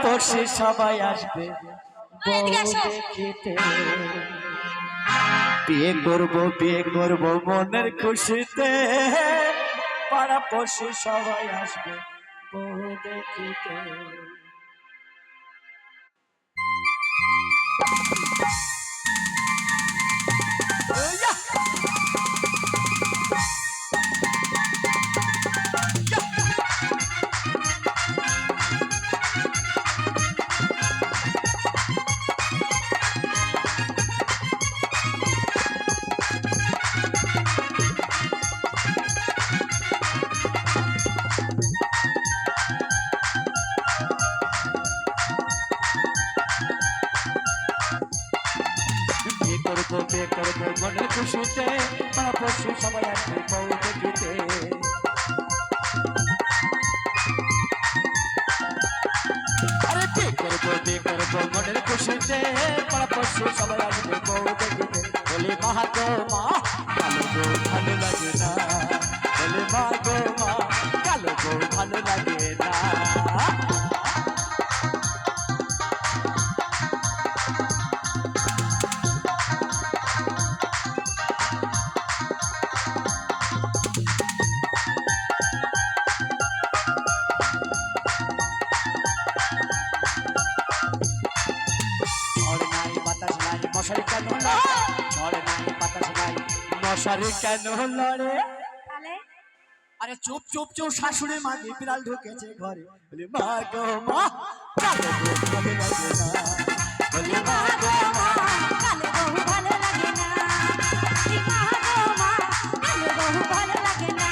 পড়শি সবাই আসবে বউ দেখিতে। বিয়ে করব মনের খুশিতে, পাড়া পড়শি সবাই আসবে বউ দেখিতে। বিয়ে করবো মনের খুশিতে, পাড়া পড়শি সবাই আসবে বউ দেখিতে। আরে বিয়ে করবো মনের খুশিতে, পাড়া পড়শি সবাই আসবে বউ দেখিতে। বলি মা গো মা, কালো বউ ভালো লাগে না। বলি মা গো মা, কালো বউ ভালো লাগে না। মশারি কেন ঝড়ে নাই বাতাস নাই, মশারি কেন লড়ে? আরে চুপ চুপ চুপ, শাশুড়ি মাঝে বিড়াল ঢুকেছে ঘরে। বলি মা গো মা, কালো বউ ভালো লাগে না। বলি মা গো মা, কালো বউ ভালো লাগে না। মা গো মা, কালো বউ ভালো লাগে না।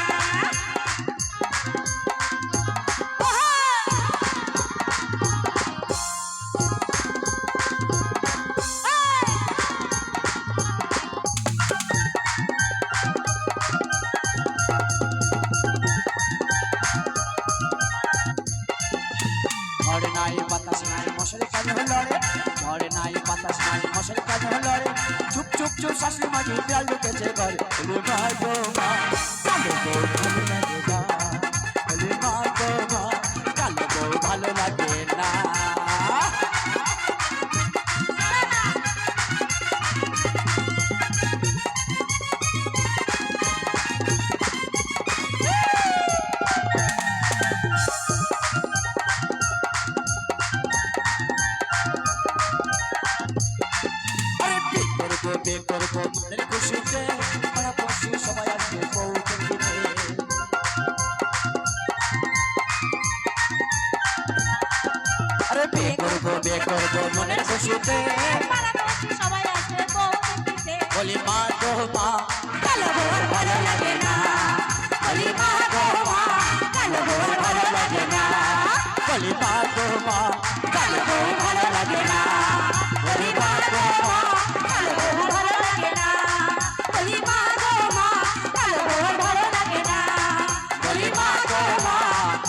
ঝড়ে নাই বাতাস নাই, মশারি কেন লড়ে? ঝড়ে নাই বাতাস নাই, মশারি কেন লড়ে? চুপ চুপ চুপ, শাশুড়ি মাঝে বিড়াল ঢুকেছে ঘরে। বলি মা গো মা, কালো বউ ভালো লাগে না। বলি মা গো মা, কালো বউ ভালো লাগে না। বিয়ে করবো মনের খুশিতে, পাড়া পড়শি সবাই আসবে বউ দেখিতে। আরে বিয়ে করবো মনের খুশিতে, পাড়া পড়শি সবাই আসবে বউ দেখিতে। বলি মা গো মা, কালো বউ ভালো লাগে না। বলি মা গো মা, কালো বউ ভালো লাগে না। বলি মা গো মা, কালো বউ ভালো লাগে না। বলি মা গো মা, কালো বউ ভালো লাগে না। বলি মা গো মা, কালো বউ ভালো লাগে না। বলি মা গো মা,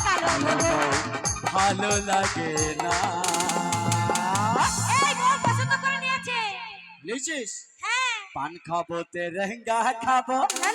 কালো বউ ভালো লাগে না। এই বউ পছন্দ করে নিয়েছে। লিচিস হ্যাঁ, পান খাবো তে রেঙ্গা খাবো। না না